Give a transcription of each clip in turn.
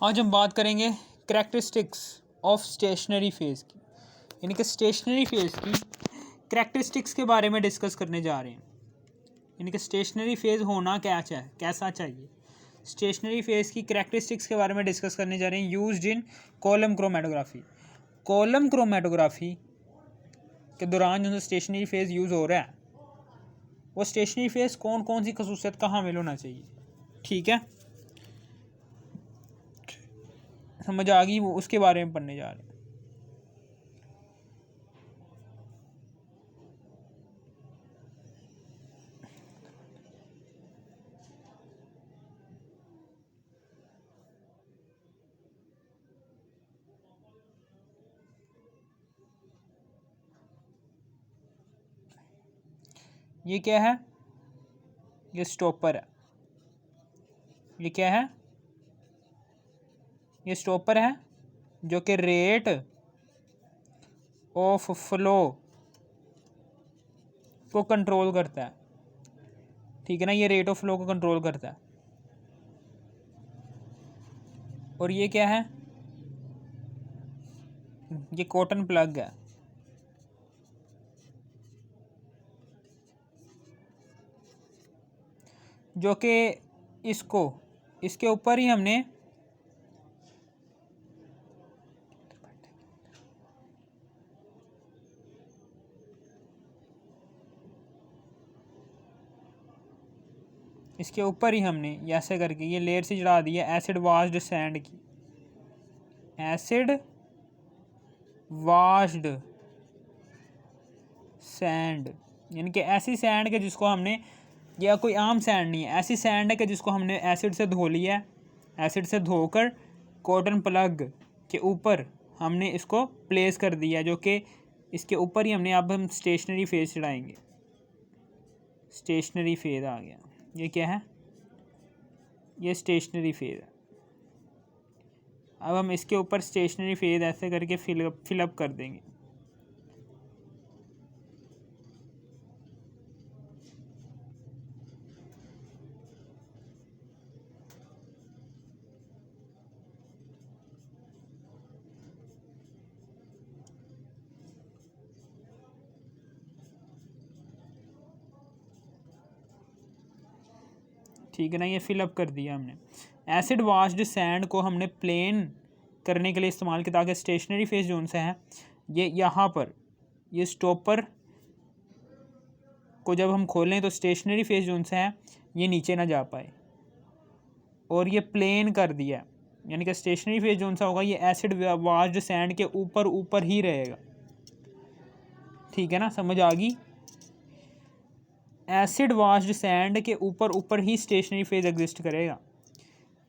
आज हम बात करेंगे करैक्टरिस्टिक्स ऑफ स्टेशनरी फेज़ की, यानी कि स्टेशनरी फेज़ की करैक्टरिस्टिक्स के बारे में डिस्कस करने जा रहे हैं। यानी कि स्टेशनरी फेज़ होना कैसा चाहिए, स्टेशनरी फेज़ की करैक्टरिस्टिक्स के बारे में डिस्कस करने जा रहे हैं। Used in column chromatography. Column chromatography के दौरान जो स्टेशनरी फेज़ यूज़ हो रहा है, वो स्टेशनरी फेज़ कौन कौन सी खसूसियत का हामिल होना चाहिए। ठीक है, समझ आ गई, वो उसके बारे में पढ़ने जा रहे हैं। ये क्या है? ये स्टॉपर है। ये क्या है? ये स्टॉपर है जो कि रेट ऑफ फ्लो को कंट्रोल करता है। ठीक है ना, ये रेट ऑफ फ्लो को कंट्रोल करता है। और ये क्या है? ये कॉटन प्लग है। जो कि इसके ऊपर ही हमने ये ऐसे करके ये लेयर से चढ़ा दी है एसिड वाश्ड सैंड की। एसिड वाश्ड सैंड, यानी कि ऐसी सैंड के जिसको हमने, या कोई आम सैंड नहीं है, ऐसी सैंड है कि जिसको हमने एसिड से धो लिया है। एसिड से धोकर कॉटन प्लग के ऊपर हमने इसको प्लेस कर दिया, जो कि इसके ऊपर ही अब हम स्टेशनरी फेज चढ़ाएंगे। स्टेशनरी फेज आ गया। ये क्या है? ये स्टेशनरी फेज है। अब हम इसके ऊपर स्टेशनरी फेज ऐसे करके फिलअप कर देंगे। ठीक है ना, ये फिलअप कर दिया हमने। एसिड वाश्ड सैंड को हमने प्लेन करने के लिए इस्तेमाल किया, ताकि स्टेशनरी फेज जोन से है ये यहाँ पर, ये स्टॉपर को जब हम खोलें तो स्टेशनरी फेज जोन से है ये नीचे ना जा पाए, और ये प्लेन कर दिया, यानी कि स्टेशनरी फेज जोन सा होगा ये एसिड वाश्ड सैंड के ऊपर ऊपर ही रहेगा। ठीक है ना, समझ आ गई। एसिड वाश्ड सैंड के ऊपर ऊपर ही स्टेशनरी फेज एग्जिस्ट करेगा।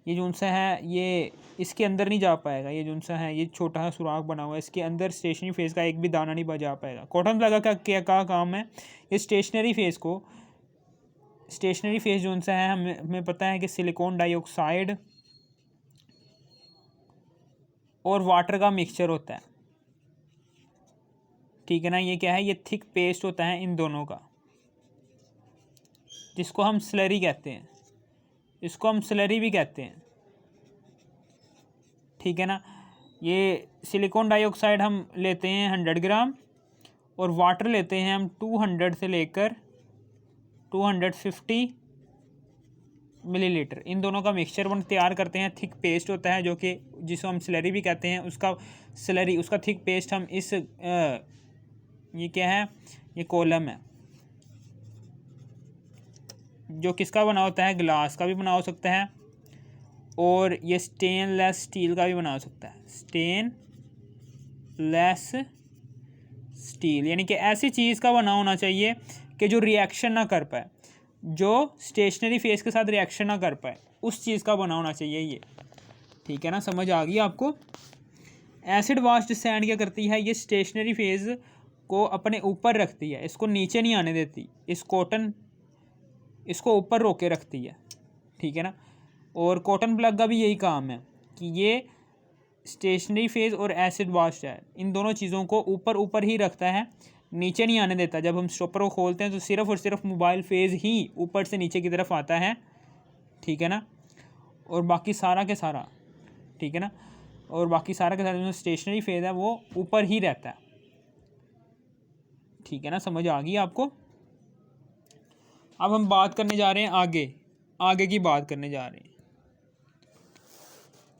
ये जोन सा है ये इसके अंदर नहीं जा पाएगा। ये जोन सा है ये छोटा सा सुराख बना हुआ है, इसके अंदर स्टेशनरी फेज का एक भी दाना नहीं बजा पाएगा। कॉटन प्लग का क्या काम है? ये स्टेशनरी फेज को, स्टेशनरी फेज जोन सा है, हमें पता है कि सिलिकॉन डाइऑक्साइड और वाटर का मिक्सचर होता है। ठीक है ना, ये क्या है? ये थिक पेस्ट होता है इन दोनों का, जिसको हम स्लरी कहते हैं। इसको हम स्लरी भी कहते हैं। ठीक है ना, ये सिलिकॉन डाइऑक्साइड हम लेते हैं 100 ग्राम, और वाटर लेते हैं हम 200 से लेकर 250 मिलीलीटर। इन दोनों का मिक्सचर बन तैयार करते हैं। थिक पेस्ट होता है जो कि जिसको हम स्लरी भी कहते हैं। उसका थिक पेस्ट हम ये क्या है? ये कॉलम है, जो किसका बना होता है? ग्लास का भी बना हो सकता है, और ये स्टेनलेस स्टील का भी बना हो सकता है। स्टेनलेस स्टील, यानी कि ऐसी चीज़ का बना होना चाहिए कि जो रिएक्शन ना कर पाए, जो स्टेशनरी फेज के साथ रिएक्शन ना कर पाए, उस चीज़ का बना होना चाहिए ये। ठीक है ना, समझ आ गई आपको। एसिड वाश्ड सैंड क्या करती है? ये स्टेशनरी फेज को अपने ऊपर रखती है, इसको नीचे नहीं आने देती। इसको ऊपर रोके रखती है। ठीक है ना, और कॉटन प्लग का भी यही काम है कि ये स्टेशनरी फेज और एसिड वाश है, इन दोनों चीज़ों को ऊपर ऊपर ही रखता है, नीचे नहीं आने देता। जब हम स्टॉपर को खोलते हैं तो सिर्फ और सिर्फ मोबाइल फेज ही ऊपर से नीचे की तरफ आता है। ठीक है ना, और बाकी सारा के सारा ठीक है ना, और बाकी सारा का सारा जो स्टेशनरी फेज़ है वो ऊपर ही रहता है, ठीक है ना, समझ आ गई आपको। अब हम बात करने जा रहे हैं आगे की बात करने जा रहे हैं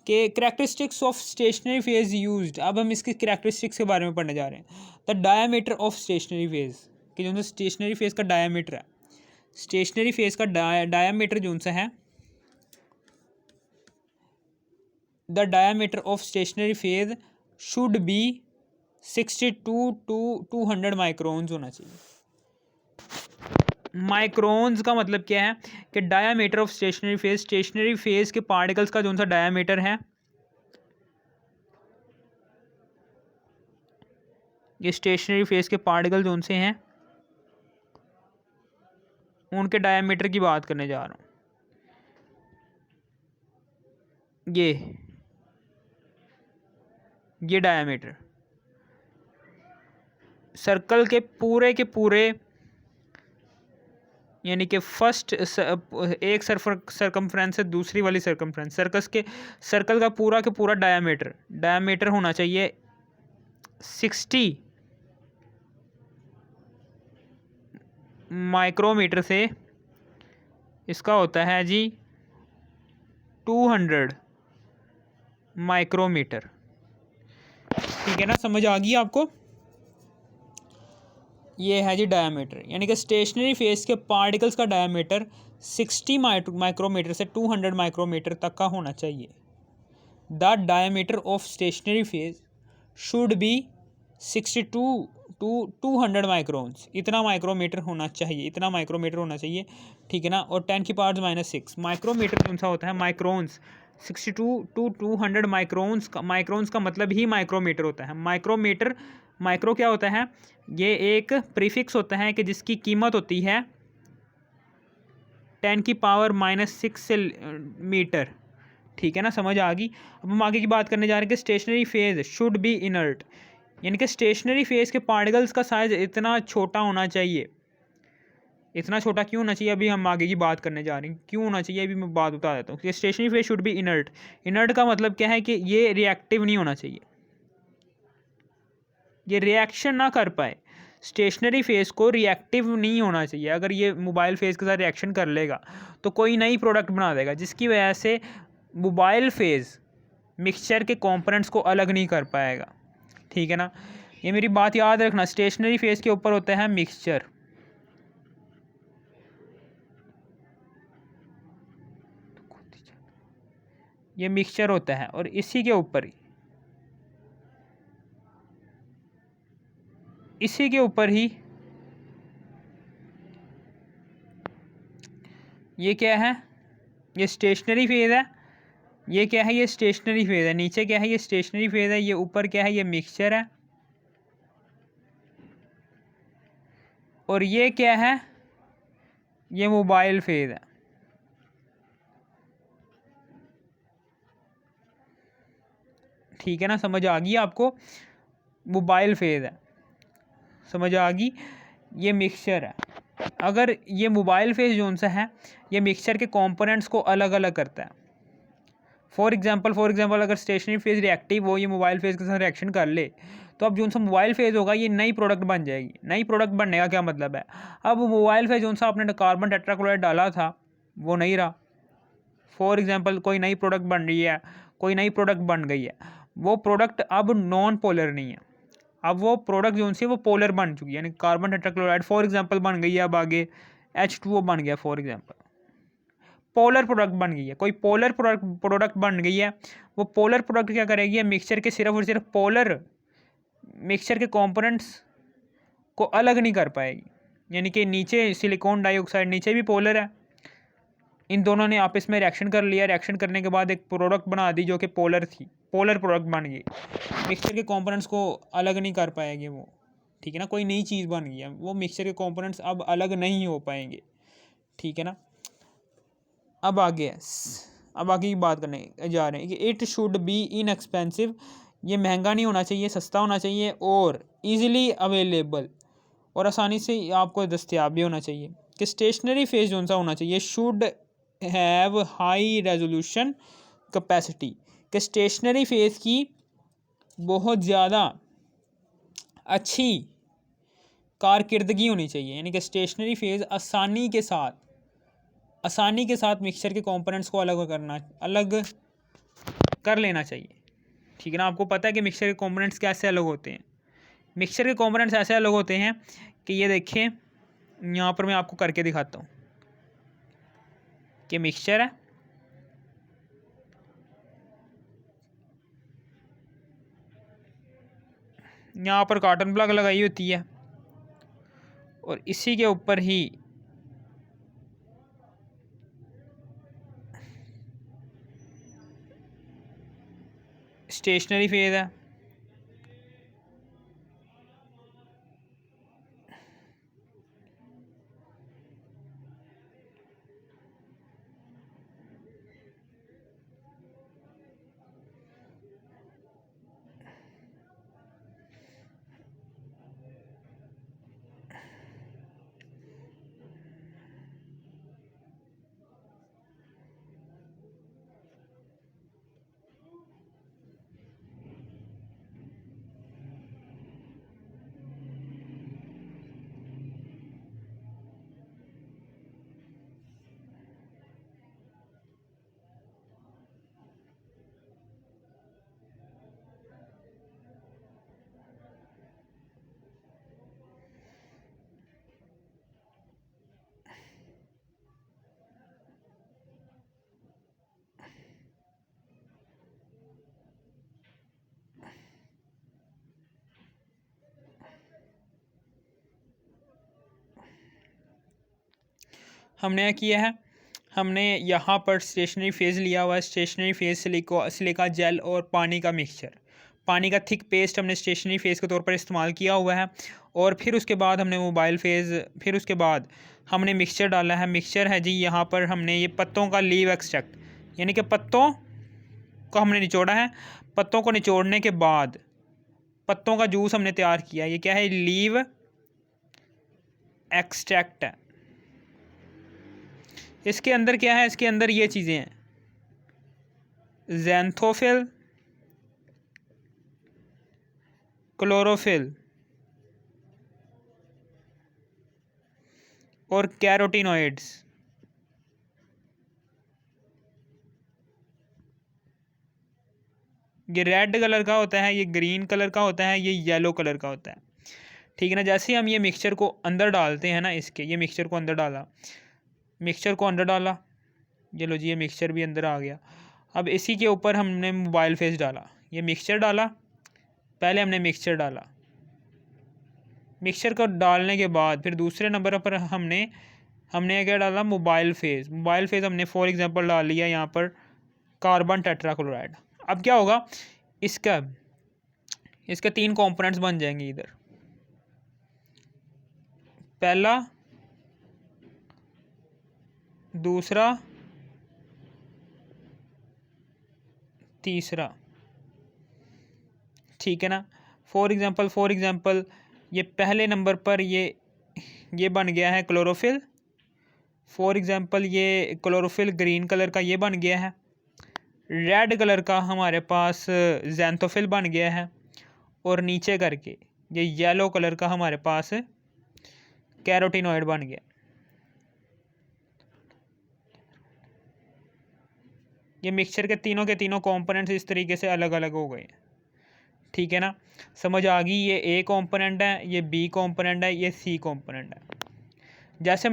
कि characteristics of stationary phase used. अब हम इसकी करैक्टरिस्टिक्स के बारे में पढ़ने जा रहे हैं। The diameter of stationary phase, कि जो स्टेशनरी फेज़ का डायामीटर है, स्टेशनरी फेज़ का डायामीटर जो सा है, the diameter of stationary phase should be 62 to 200 microns होना चाहिए। माइक्रोन्स का मतलब क्या है कि डायामीटर ऑफ स्टेशनरी फेज़ के पार्टिकल्स का जो सा डायामीटर है, ये स्टेशनरी फेज़ के पार्टिकल जो से हैं उनके डायामीटर की बात करने जा रहा हूँ। ये डायामीटर सर्कल के पूरे यानी कि फर्स्ट एक सर्कमफ्रेंस से दूसरी वाली सर्कमफ्रेंस, सर्कल का पूरा डायामीटर होना चाहिए 60 माइक्रोमीटर से, इसका होता है जी 200 माइक्रोमीटर, ठीक है ना, समझ आ गई आपको। ये है जी डायामीटर, यानी कि स्टेशनरी फेज़ के पार्टिकल्स का डायामीटर 60 माइक्रोमीटर से 200 माइक्रोमीटर तक का होना चाहिए। The diameter of stationary phase should be 62 to 200 microns, इतना माइक्रोमीटर होना चाहिए, ठीक है ना। और 10⁻⁻⁶ माइक्रोमीटर कौन सा होता है, माइक्रोन्स, 62 to 200 माइक्रोन्स का मतलब ही माइक्रोमीटर होता है। माइक्रो क्या होता है, ये एक प्रीफिक्स होता है कि जिसकी कीमत होती है 10⁻⁻⁶ मीटर, ठीक है ना, समझ आ गई। अब हम आगे की बात करने जा रहे हैं कि stationary phase should be inert, यानी कि स्टेशनरी फेज़ के पार्टिकल्स का साइज इतना छोटा होना चाहिए। इतना छोटा क्यों होना चाहिए, अभी हम आगे की बात करने जा रहे हैं क्यों होना चाहिए, अभी मैं बात बता देता हूँ कि stationary phase should be inert का मतलब क्या है कि ये रिएक्टिव नहीं होना चाहिए, ये रिएक्शन ना कर पाए। स्टेशनरी फेज़ को रिएक्टिव नहीं होना चाहिए। अगर ये मोबाइल फेज़ के साथ रिएक्शन कर लेगा तो कोई नई प्रोडक्ट बना देगा, जिसकी वजह से मोबाइल फेज़ मिक्सचर के कंपोनेंट्स को अलग नहीं कर पाएगा, ठीक है ना। ये मेरी बात याद रखना, स्टेशनरी फेज़ के ऊपर होता है मिक्सचर, ये मिक्सचर होता है, और इसी के ऊपर ही ये क्या है, ये स्टेशनरी फेज़ है, ये क्या है, ये स्टेशनरी फेज़ है, नीचे क्या है, ये स्टेशनरी फेज़ है, ये ऊपर क्या है, ये मिक्सचर है, और ये क्या है, ये मोबाइल फेज़ है, ठीक है ना, समझ आ गई आपको। मोबाइल फेज़ है, समझ आ गई। ये मिक्सचर है। अगर ये मोबाइल फेज़ जो सा है, ये मिक्सचर के कंपोनेंट्स को अलग अलग करता है। फॉर एग्जांपल अगर स्टेशनरी फेज़ रिएक्टिव हो, ये मोबाइल फेज़ के साथ रिएक्शन कर ले, तो अब जो सा मोबाइल फेज़ होगा ये नई प्रोडक्ट बन जाएगी। नई प्रोडक्ट बनने का क्या मतलब है, अब मोबाइल फेज़ जो सा आपने कार्बन टेट्राक्लोराइड डाला था वो नहीं रहा। फॉर एग्जांपल कोई नई प्रोडक्ट बन रही है, कोई नई प्रोडक्ट बन गई है, वो प्रोडक्ट अब नॉन पोलर नहीं है, अब वो प्रोडक्ट जो सी वो पोलर बन चुकी है, यानी कार्बन टेट्राक्लोराइड फॉर एग्जांपल बन गई है, अब आगे H2O बन गया, फॉर एग्जांपल पोलर प्रोडक्ट बन गई है, कोई पोलर प्रोडक्ट बन गई है। वो पोलर प्रोडक्ट क्या करेगी, मिक्सचर के सिर्फ और सिर्फ पोलर मिक्सचर के कंपोनेंट्स को अलग नहीं कर पाएगी, यानी कि नीचे सिलिकॉन डाइऑक्साइड नीचे भी पोलर है, इन दोनों ने आपस में रिएक्शन कर लिया, रिएक्शन करने के बाद एक प्रोडक्ट बना दी जो कि पोलर थी, पोलर प्रोडक्ट बन गई, मिक्सचर के कंपोनेंट्स को अलग नहीं कर पाएंगे वो, ठीक है ना, कोई नई चीज़ बन गई है, वो मिक्सचर के कंपोनेंट्स अब अलग नहीं हो पाएंगे, ठीक है ना। अब आगे की बात करने जा रहे हैं कि इट शुड बी इनएक्सपेंसिव, ये महंगा नहीं होना चाहिए, सस्ता होना चाहिए, और ईज़िली अवेलेबल, और आसानी से आपको दस्तयाब भी होना चाहिए। कि स्टेशनरी फेज़ जो सा होना चाहिए, should have high resolution capacity, कि स्टेशनरी फेज़ की बहुत ज़्यादा अच्छी कारकिर्दगी होनी चाहिए, यानी कि स्टेशनरी फेज़ आसानी के साथ मिक्सचर के कंपोनेंट्स को अलग कर लेना चाहिए। ठीक है ना। आपको पता है कि मिक्सचर के कंपोनेंट्स कैसे अलग होते हैं। मिक्सचर के कंपोनेंट्स ऐसे अलग होते हैं कि ये देखें, यहाँ पर मैं आपको करके दिखाता हूँ कि मिक्सचर है, यहाँ पर कॉटन प्लग लगाई होती है और इसी के ऊपर ही स्टेशनरी फेज़ है। हमने क्या किया है, हमने यहाँ पर स्टेशनरी फेज़ लिया हुआ है। स्टेशनरी फेज़ सिलिका जेल और पानी का मिक्सचर, पानी का थिक पेस्ट हमने स्टेशनरी फेज़ के तौर पर इस्तेमाल किया हुआ है। और फिर उसके बाद हमने मोबाइल फेज़, फिर उसके बाद हमने मिक्सचर डाला है। मिक्सचर है जी, यहाँ पर हमने ये पत्तों का लीव एक्सट्रैक्ट, यानी कि पत्तों को हमने निचोड़ा है। पत्तों को निचोड़ने के बाद पत्तों का जूस हमने तैयार किया। ये क्या है, लीव एक्सट्रैक्ट है। इसके अंदर क्या है, इसके अंदर ये चीज़ें हैं, ज़ैंथोफिल, क्लोरोफिल और कैरोटीनॉइड्स। ये रेड कलर का होता है, ये ग्रीन कलर का होता है, ये येलो कलर का होता है। ठीक है ना। जैसे हम ये मिक्सचर को अंदर डालते हैं ना, इसके ये मिक्सचर को अंदर डाला, ये लो जी, ये मिक्सचर भी अंदर आ गया। अब इसी के ऊपर हमने मोबाइल फेस डाला, ये मिक्सचर डाला, पहले हमने मिक्सचर डाला, मिक्सचर को डालने के बाद फिर दूसरे नंबर पर हमने क्या डाला, मोबाइल फेज़ हमने फॉर एग्जांपल डाल लिया यहाँ पर कार्बन टेट्राक्लोराइड। अब क्या होगा, इसका 3 कंपोनेंट्स बन जाएंगे इधर, पहला, दूसरा, तीसरा। ठीक है ना। फॉर एग्जांपल ये पहले नंबर पर ये बन गया है क्लोरोफिल। फॉर एग्जांपल ये क्लोरोफिल ग्रीन कलर का ये बन गया है। रेड कलर का हमारे पास ज़ैंथोफिल बन गया है। और नीचे करके ये येलो कलर का हमारे पास कैरोटीनॉइड बन गया। ये मिक्सचर के तीनों कंपोनेंट्स इस तरीके से अलग अलग हो गए। ठीक है ना, समझ आ गई। ये ए कंपोनेंट है, ये बी कंपोनेंट है, ये सी कंपोनेंट है। जैसे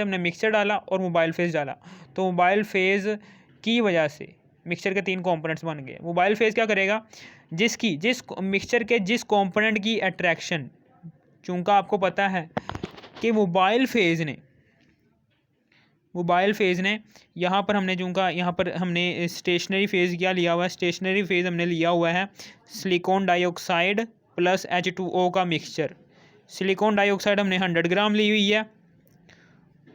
हमने मिक्सचर डाला और मोबाइल फेज़ डाला, तो मोबाइल फेज़ की वजह से मिक्सचर के 3 कंपोनेंट्स बन गए। मोबाइल फेज़ क्या करेगा, जिस मिक्सचर के जिस कंपोनेंट की अट्रैक्शन, चूँकि आपको पता है कि मोबाइल फेज़ ने यहाँ पर हमने स्टेशनरी फेज़ क्या लिया हुआ है, स्टेशनरी फेज़ हमने लिया हुआ है सिलिकॉन डाइऑक्साइड प्लस H2O का मिक्सचर। सिलिकॉन डाइऑक्साइड हमने 100 ग्राम ली हुई है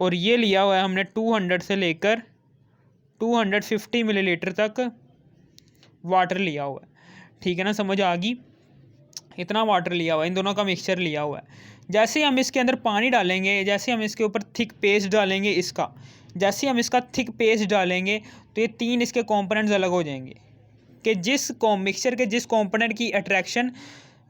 और ये लिया हुआ है हमने 200 से लेकर 250 मिलीलीटर तक वाटर लिया हुआ है। ठीक है ना, समझ आ गई। इतना वाटर लिया हुआ है, इन दोनों का मिक्सचर लिया हुआ है। जैसे हम इसके अंदर पानी डालेंगे, जैसे हम इसके ऊपर थिक पेस्ट डालेंगे, जैसे हम इसका थिक पेस्ट डालेंगे तो ये 3 इसके कंपोनेंट्स अलग हो जाएंगे। कि जिस मिक्सचर के जिस कंपोनेंट की अट्रैक्शन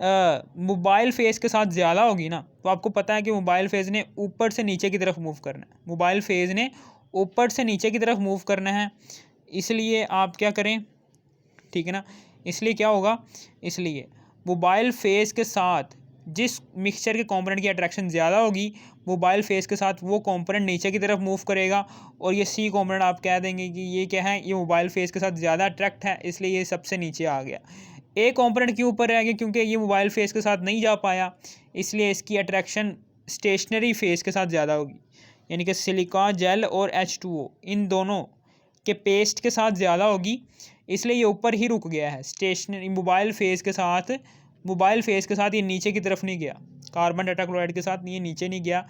मोबाइल फेज़ के साथ ज़्यादा होगी ना, तो आपको पता है कि मोबाइल फेज़ ने ऊपर से नीचे की तरफ मूव करना है, मोबाइल फेज़ ने ऊपर से नीचे की तरफ मूव करना है। इसलिए आप क्या करें, ठीक है ना, इसलिए क्या होगा, इसलिए मोबाइल फेज़ के साथ जिस मिक्सचर के कंपोनेंट की अट्रैक्शन ज़्यादा होगी, मोबाइल फेज़ के साथ वो कंपोनेंट नीचे की तरफ मूव करेगा। और ये सी कंपोनेंट आप कह देंगे कि ये क्या है, ये मोबाइल फेज़ के साथ ज़्यादा अट्रैक्ट है, इसलिए ये सबसे नीचे आ गया। ए कंपोनेंट क्यों ऊपर रह गया, क्योंकि ये मोबाइल फेज़ के साथ नहीं जा पाया, इसलिए इसकी अट्रैक्शन स्टेशनरी फेज़ के साथ ज़्यादा होगी, यानी कि सिलिकॉन जेल और H2O इन दोनों के पेस्ट के साथ ज़्यादा होगी, इसलिए ये ऊपर ही रुक गया है। स्टेशनरी मोबाइल फेज़ के साथ ये नीचे की तरफ नहीं गया, कार्बन टेट्राक्लोराइड के साथ ये नीचे नहीं गया।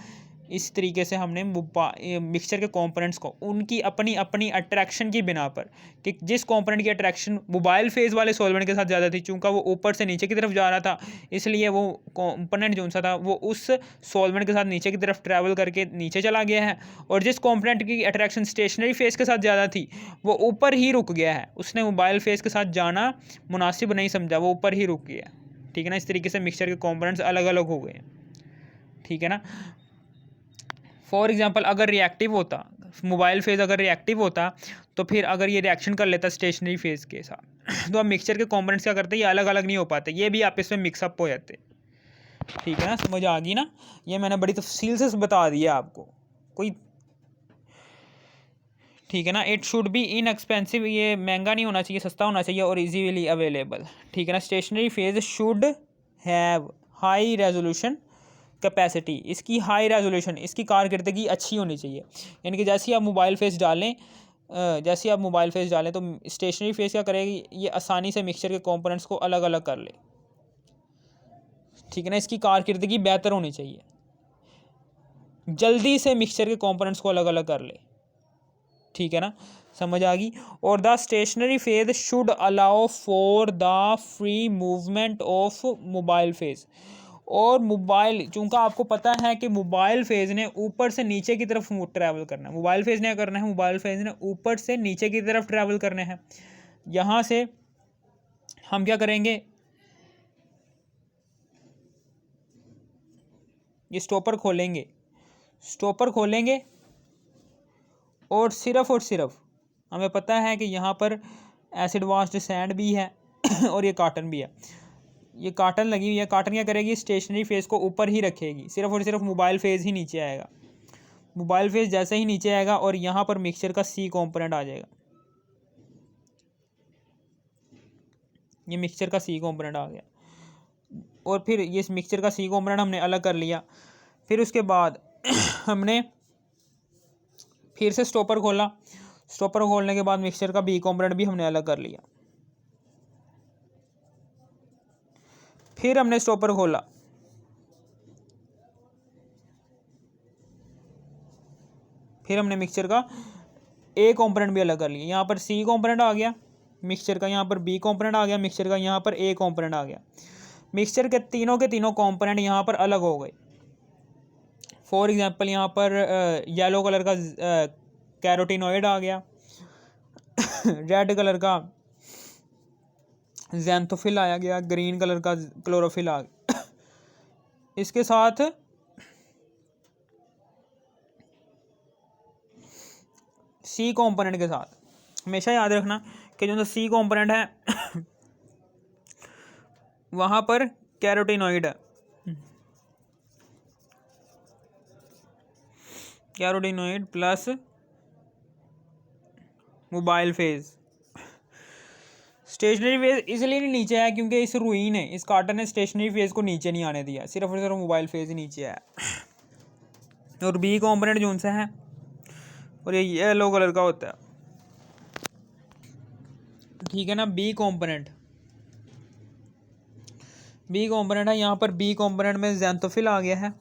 इस तरीके से हमने मिक्सचर के कंपोनेंट्स को उनकी अपनी अपनी अट्रैक्शन की बिना पर, कि जिस कंपोनेंट की अट्रैक्शन मोबाइल फेज़ वाले सॉल्वेंट के साथ ज़्यादा थी, चूँकि वो ऊपर से नीचे की तरफ जा रहा था, इसलिए वो कंपोनेंट जो सा था वो उस सॉल्वेंट के साथ नीचे की तरफ ट्रैवल करके नीचे चला गया है। और जिस कंपोनेंट की अट्रैक्शन स्टेशनरी फेज़ के साथ ज़्यादा थी, वो ऊपर ही रुक गया है, उसने मोबाइल फेज़ के साथ जाना मुनासिब नहीं समझा, वो ऊपर ही रुक गया, ठीक है ना। इस तरीके से मिक्सचर के कंपोनेंट्स अलग अलग हो गए, ठीक है ना। फॉर एग्जांपल अगर रिएक्टिव होता, मोबाइल फेज़ अगर रिएक्टिव होता, तो फिर अगर ये रिएक्शन कर लेता स्टेशनरी फेज़ के साथ, तो अब मिक्सचर के कंपोनेंट्स क्या करते, ये अलग अलग नहीं हो पाते, ये भी आपस में मिक्सअप हो जाते, ठीक है ना। समझ आ गई ना, ये मैंने बड़ी तफसील से बता दिया आपको, कोई, ठीक है ना। इट शुड बी इनएक्सपेंसिव, ये महंगा नहीं होना चाहिए, सस्ता होना चाहिए, और इजीली अवेलेबल, ठीक है ना। Stationary phase should have high resolution capacity, इसकी हाई रेजोल्यूशन, इसकी कारकर्दगी अच्छी होनी चाहिए, यानी कि जैसे ही आप मोबाइल फेज़ डालें तो स्टेशनरी फेज़ क्या करेगी, ये आसानी से मिक्सचर के कंपोनेंट्स को अलग अलग कर ले, ठीक है ना। इसकी कारकर्दगी बेहतर होनी चाहिए, जल्दी से मिक्सचर के कंपोनेंट्स को अलग अलग कर ले, ठीक है ना। समझ आ गई। और the stationery phase should allow for the free movement of mobile phase, और मोबाइल, चूँकि आपको पता है कि मोबाइल फेज़ ने ऊपर से नीचे की तरफ ट्रैवल करना है, मोबाइल फेज़ ने करना है, मोबाइल फेज़ ने ऊपर से नीचे की तरफ ट्रैवल करना है। यहाँ से हम क्या करेंगे, ये स्टॉपर खोलेंगे और सिर्फ हमें पता है कि यहाँ पर एसिड वाश्ड सैंड भी है और ये काटन भी है, ये काटन लगी हुई है। काटन क्या करेगी, स्टेशनरी फेज़ को ऊपर ही रखेगी, सिर्फ और सिर्फ मोबाइल फेज़ ही नीचे आएगा। मोबाइल फेज़ जैसे ही नीचे आएगा और यहाँ पर मिक्सचर का सी कंपोनेंट आ जाएगा, ये मिक्सचर का सी कंपोनेंट आ गया, और फिर ये मिक्सचर का सी कंपोनेंट हमने अलग कर लिया। फिर उसके बाद हमने फिर से स्टॉपर खोलने के बाद मिक्सचर का बी कंपोनेंट भी हमने अलग कर लिया। फिर हमने स्टॉपर खोला, फिर हमने मिक्सचर का ए कंपोनेंट भी अलग कर लिया। यहाँ पर सी कंपोनेंट आ गया मिक्सचर का, यहाँ पर बी कंपोनेंट आ गया मिक्सचर का, यहाँ पर ए कंपोनेंट आ गया। मिक्सचर के तीनों कंपोनेंट यहाँ पर अलग हो गए। फॉर एग्जांपल यहाँ पर येलो कलर का कैरोटीनॉइड आ गया, रेड कलर का ज़ैंथोफिल आया गया, ग्रीन कलर का क्लोरोफिल आ गया। इसके साथ सी कंपोनेंट के साथ हमेशा याद रखना कि जो सी कंपोनेंट है वहाँ पर कैरोटीनॉइड है, carotenoid plus mobile phase. Stationary phase इसलिए नहीं नीचे है क्योंकि इस रूई ने, इस काटन ने स्टेशनरी फेज़ को नीचे नहीं आने दिया, सिर्फ और सिर्फ मोबाइल फेज़ ही नीचे है। और बी कंपोनेंट जो उनसे है, और ये येलो कलर का होता है, ठीक है ना। बी कंपोनेंट है, यहाँ पर बी कंपोनेंट में ज़ैंथोफिल आ गया है,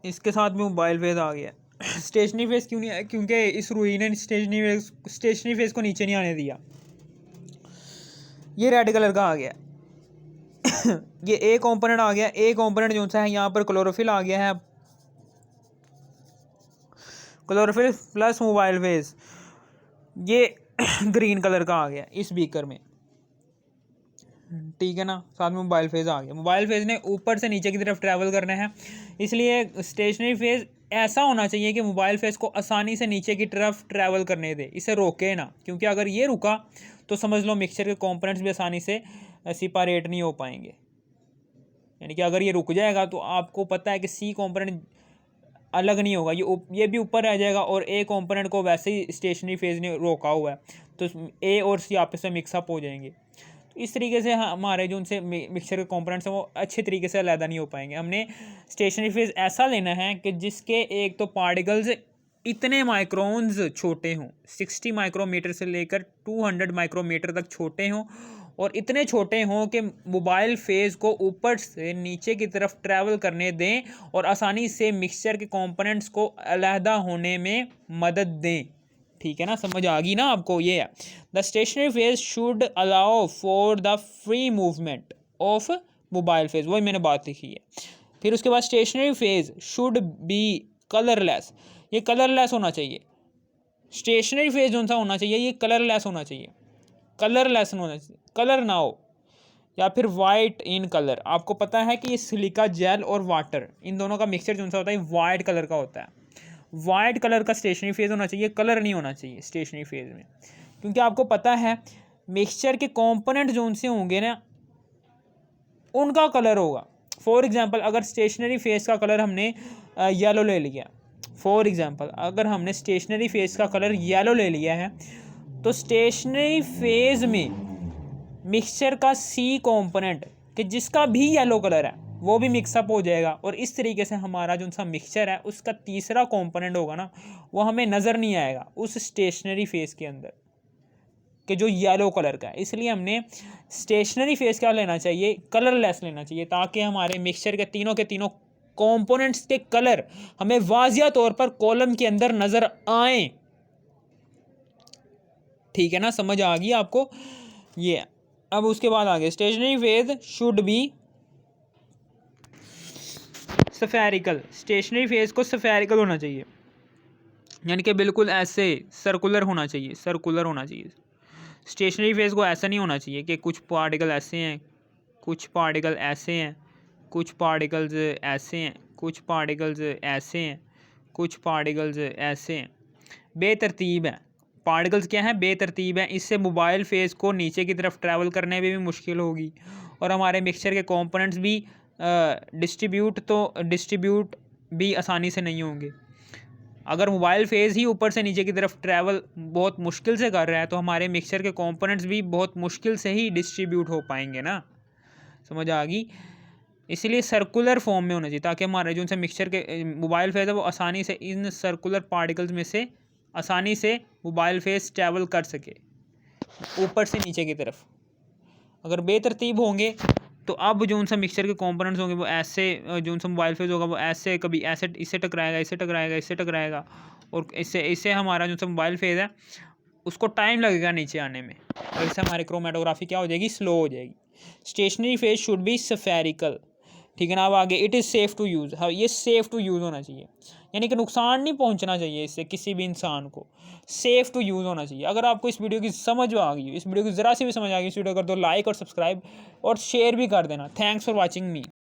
इसके साथ में मोबाइल फेज़ आ गया। स्टेशनरी फेज़ क्यों नहीं है, क्योंकि इस रूई ने स्टेशनरी फेज़ को नीचे नहीं आने दिया। ये रेड कलर का आ गया ये ए कंपोनेंट आ गया। ए कंपोनेंट जो सा है यहाँ पर क्लोरोफिल आ गया है, क्लोरोफिल प्लस मोबाइल फेज, ये ग्रीन कलर का आ गया इस बीकर में, ठीक है ना। साथ में मोबाइल फेज आ गया। मोबाइल फेज ने ऊपर से नीचे की तरफ ट्रैवल करना है, इसलिए स्टेशनरी फेज ऐसा होना चाहिए कि मोबाइल फेज को आसानी से नीचे की तरफ ट्रैवल करने दे, इसे रोके ना, क्योंकि अगर ये रुका तो समझ लो मिक्सचर के कंपोनेंट्स भी आसानी से सेपरेट नहीं हो पाएंगे। यानी कि अगर ये रुक जाएगा तो आपको पता है कि सी कंपोनेंट अलग नहीं होगा, ये भी ऊपर रह जाएगा, और ए कंपोनेंट को वैसे ही स्टेशनरी फेज ने रोका हुआ है, तो ए और सी आपस में मिक्सअप हो जाएंगे। तो इस तरीके से हमारे जो उनसे मिक्सचर के कंपोनेंट्स हैं वो अच्छे तरीके से अलग नहीं हो पाएंगे। हमने स्टेशनरी फेज ऐसा लेना है कि जिसके एक तो पार्टिकल्स इतने माइक्रोन्स छोटे हों, 60 माइक्रोमीटर से लेकर 200 माइक्रोमीटर तक छोटे हों, और इतने छोटे हों कि मोबाइल फेज को ऊपर से नीचे की तरफ ट्रैवल करने दें और आसानी से मिक्सचर के कंपोनेंट्स को अलहदा होने में मदद दें, ठीक है ना। समझ आ गई ना आपको। ये है the stationery phase should allow for the free movement of mobile phase, वही मैंने बात लिखी है। फिर उसके बाद stationery phase should B colourless, ये कलरलेस होना चाहिए। स्टेशनरी फेज कौन सा होना चाहिए, ये कलरलेस होना चाहिए, कलरलेस होना चाहिए, कलर ना हो, या फिर वाइट इन कलर। आपको पता है कि ये सिलिका जेल और वाटर, इन दोनों का मिक्सचर जो सा होता है वाइट कलर का होता है। वाइट कलर का स्टेशनरी फेज होना चाहिए, कलर नहीं होना चाहिए स्टेशनरी फेज में, क्योंकि आपको पता है मिक्सचर के कंपोनेंट जो से होंगे ना उनका कलर होगा। फॉर एग्जांपल अगर स्टेशनरी फेज का कलर हमने येलो ले लिया, फॉर एग्जांपल अगर हमने स्टेशनरी फेज का कलर येलो ले लिया है, तो स्टेशनरी फेज में मिक्सचर का सी कंपोनेंट कि जिसका भी येलो कलर है वो भी मिक्सअप हो जाएगा, और इस तरीके से हमारा जो सा मिक्सचर है उसका तीसरा कंपोनेंट होगा ना वो हमें नज़र नहीं आएगा उस स्टेशनरी फेज के अंदर कि जो येलो कलर का है। इसलिए हमने स्टेशनरी फेज क्या लेना चाहिए, कलरलेस लेना चाहिए, ताकि हमारे मिक्सचर के तीनों कंपोनेंट्स के कलर हमें वाजिया तौर पर कॉलम के अंदर नज़र आए, ठीक है ना। समझ आ गई आपको ये। अब उसके बाद आगे stationery phase should be spherical, stationary phase को स्फेरिकल होना चाहिए, यानी कि बिल्कुल ऐसे सर्कुलर होना चाहिए, सर्कुलर होना चाहिए। स्टेशनरी फेज को ऐसा नहीं होना चाहिए कि कुछ पार्टिकल ऐसे हैं, कुछ पार्टिकल ऐसे हैं, कुछ पार्टिकल्स ऐसे हैं, कुछ पार्टिकल्स ऐसे हैं, कुछ पार्टिकल्स ऐसे हैं, बेतरतीब है। पार्टिकल्स क्या है, बेतरतीब है। इससे मोबाइल फेज को नीचे की तरफ ट्रैवल करने में भी मुश्किल होगी, और हमारे मिक्सचर के कंपोनेंट्स भी डिस्ट्रीब्यूट भी आसानी से नहीं होंगे। अगर मोबाइल फेज ही ऊपर से नीचे की तरफ ट्रैवल बहुत मुश्किल से कर रहा है तो हमारे मिक्सचर के कंपोनेंट्स भी बहुत मुश्किल से ही डिस्ट्रीब्यूट हो पाएंगे ना। समझ आ गई। इसलिए सर्कुलर फॉर्म में होना चाहिए, ताकि हमारे जो उनसे मिक्सचर के मोबाइल फेज है वो आसानी से इन सर्कुलर पार्टिकल्स में से आसानी से मोबाइल फेज ट्रैवल कर सके ऊपर से नीचे की तरफ। अगर बेतरतीब होंगे तो अब जो उनसे मिक्सचर के कंपोनेंट्स होंगे वो ऐसे, जो उनसे मोबाइल फेज होगा वो ऐसे, कभी ऐसे इससे टकराएगा, इससे टकराएगा, इससे टकराएगा, और इससे हमारा जो मोबाइल फेज है उसको टाइम लगेगा नीचे आने में, और इससे हमारी क्रोमेटोग्राफी क्या हो जाएगी, स्लो हो जाएगी। Stationary phase should be spherical, ठीक है ना। अब आगे it is safe to use, हाँ ये सेफ़ टू यूज़ होना चाहिए, यानी कि नुकसान नहीं पहुंचना चाहिए इससे किसी भी इंसान को, सेफ़ टू यूज़ होना चाहिए। अगर आपको इस वीडियो की समझ आ गई, इस वीडियो की ज़रा सी भी समझ आ गई, इस वीडियो कर दो लाइक और सब्सक्राइब और शेयर भी कर देना। Thanks for watching me.